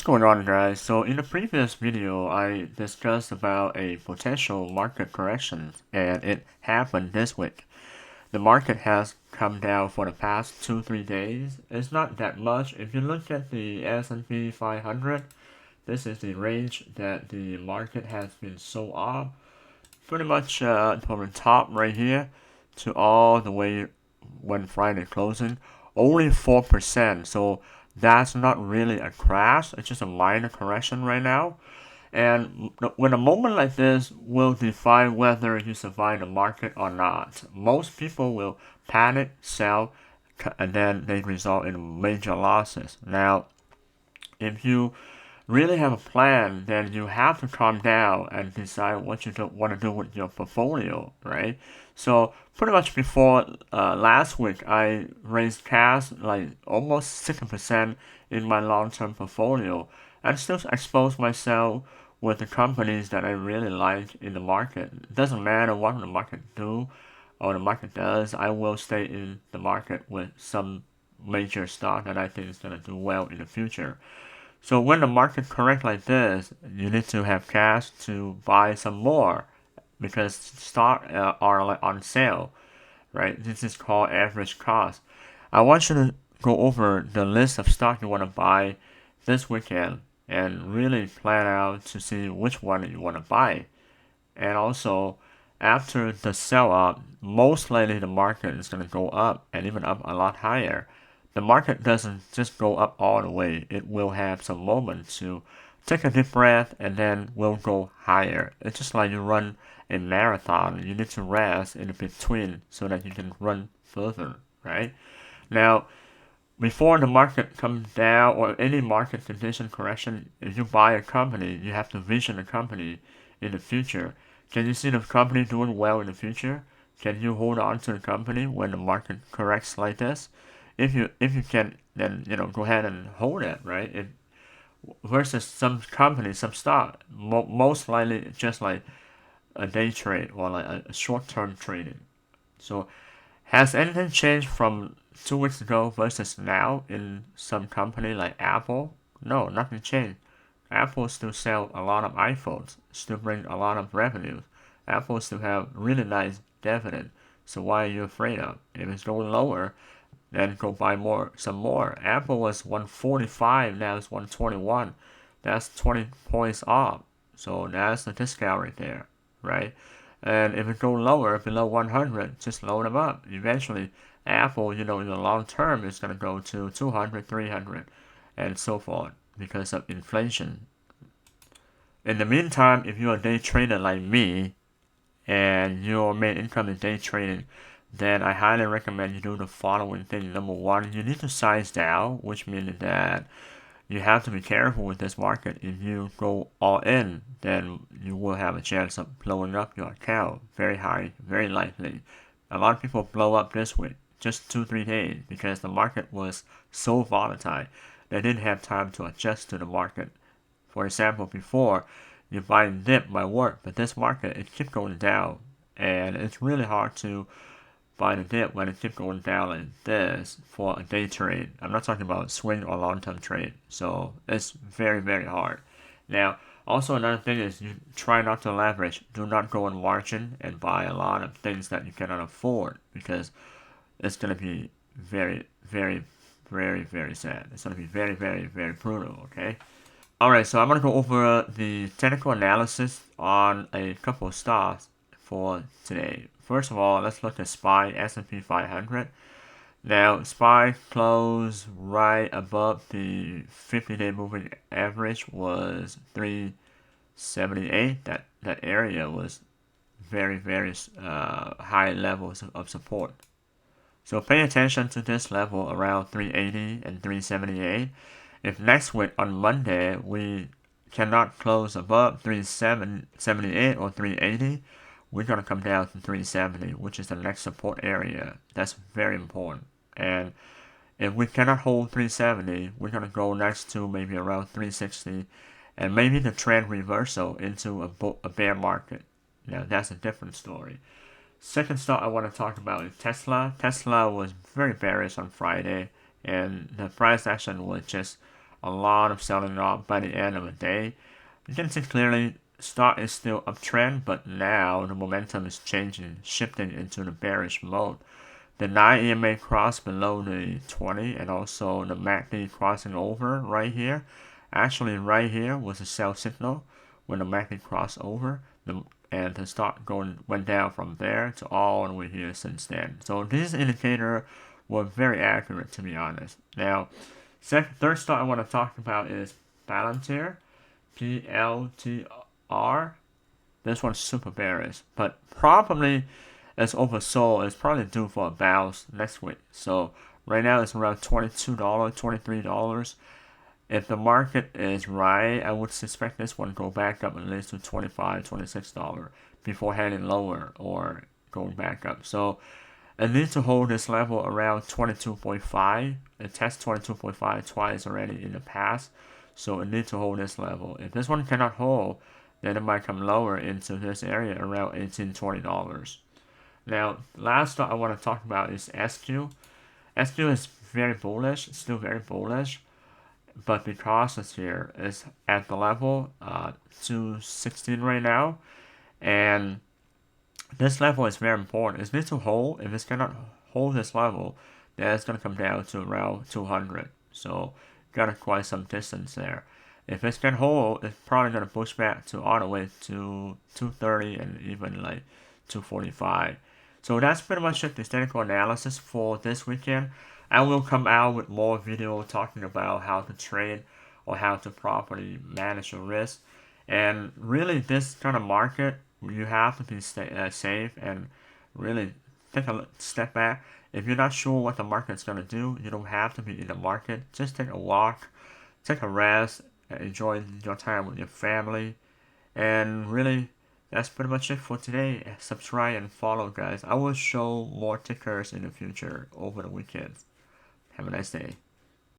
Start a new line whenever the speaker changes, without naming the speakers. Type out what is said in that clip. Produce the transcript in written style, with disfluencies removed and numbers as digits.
What's going on, guys? So in the previous video, I discussed about a potential market correction, and it happened this week. The market has come down for the past 2-3 days. It's not that much. If you look at the S&P 500, this is the range that the market has been sold up, pretty much from the top right here to all the way when Friday closing, only 4%. So that's not really a crash. It's just a minor correction right now. And when a moment like this will define whether you survive the market or not. Most people will panic, sell, and then they result in major losses. Now, if you really have a plan, then you have to calm down and decide what you want to do with your portfolio, right? So pretty much before last week, I raised cash like almost 60% in my long-term portfolio, and still expose myself with the companies that I really like in the market. It doesn't matter what the market do or the market does. I will stay in the market with some major stock that I think is going to do well in the future. So when the market corrects like this, you need to have cash to buy some more because stock are like on sale, right? This is called average cost. I want you to go over the list of stock you want to buy this weekend and really plan out to see which one you want to buy. And also, after the sell up, most likely the market is going to go up and even up a lot higher. The market doesn't just go up all the way. It will have some moments to take a deep breath and then will go higher. It's just like you run a marathon. You need to rest in between so that you can run further, right? Now, before the market comes down or any market condition correction, if you buy a company, you have to vision the company in the future. Can you see the company doing well in the future? Can you hold on to the company when the market corrects like this? If you can, then go ahead and hold it, right? Versus some companies, some stock, most likely just like a day trade or like a short-term trading. So has anything changed from 2 weeks ago versus now in some company like Apple? No, nothing changed. Apple still sell a lot of iPhones, still bring a lot of revenue. Apple still have really nice dividend. So why are you afraid of? If it's going lower, then go buy some more. Apple was 145, now it's 121. That's 20 points off. So that's the discount right there, right? And if it go lower, below 100, just load them up. Eventually, Apple, in the long term, is going to go to 200, 300, and so forth because of inflation. In the meantime, if you're a day trader like me and your main income is day trading, then I highly recommend you do the following thing. Number one, you need to size down, which means that you have to be careful with this market. If you go all in, then you will have a chance of blowing up your account very high, very likely. A lot of people blow up this week, just 2-3 days, because the market was so volatile. They didn't have time to adjust to the market. For example, before you buy dip by work, but this market it keeps going down, and it's really hard to buy the dip when it keeps going down like this for a day trade. I'm not talking about swing or long-term trade, so it's very very hard. Now, also another thing is you try not to leverage. Do not go on margin and buy a lot of things that you cannot afford because it's gonna be very very very very sad. It's gonna be very very very brutal. Okay. Alright, so I'm going to go over the technical analysis on a couple of stocks for today. First of all, let's look at SPY S&P 500. Now, SPY closed right above the 50-day moving average was 378. That area was very, very high levels of support. So pay attention to this level around 380 and 378. If next week on Monday we cannot close above 378 or 380, we're going to come down to 370, which is the next support area. That's very important. And if we cannot hold 370, we're going to go next to maybe around 360 and maybe the trend reversal into a bear market. Now that's a different story. Second stock I want to talk about is Tesla. Tesla was very bearish on Friday, and the price action was just a lot of selling off by the end of the day. You can see clearly stock is still uptrend, but now the momentum is changing, shifting into the bearish mode. The 9 EMA cross below the 20 and also the MACD crossing over right here. Actually, right here was a sell signal when the MACD crossed over, and the stock went down from there to all the way here since then. So this indicator was very accurate, to be honest. Now, third stock I want to talk about is Palantir, PLTR. This one's super bearish, but probably it's oversold. It's probably due for a bounce next week. So right now it's around $22, $23. If the market is right, I would suspect this one go back up at least to $25, $26 before heading lower or going back up. So it needs to hold this level around 22.5. It tested 22.5 twice already in the past. So it needs to hold this level. If this one cannot hold, then it might come lower into this area around $18, $20. Now, last stock I want to talk about is SQ. SQ is very bullish, still very bullish, but because it's here, it's at the level 216 right now, and this level is very important. It needs to hold. If it's cannot hold this level, then it's going to come down to around 200. So, got quite some distance there. If it can hold, it's probably going to push back to all the way to 230 and even like 245. So that's pretty much it, the technical analysis for this weekend. I will come out with more video talking about how to trade or how to properly manage your risk. And really, this kind of market, you have to be safe and really take a step back. If you're not sure what the market's going to do, you don't have to be in the market. Just take a walk, take a rest, enjoy your time with your family, and really, that's pretty much it for today. Subscribe and follow, guys. I will show more tickers in the future over the weekend. Have a nice day.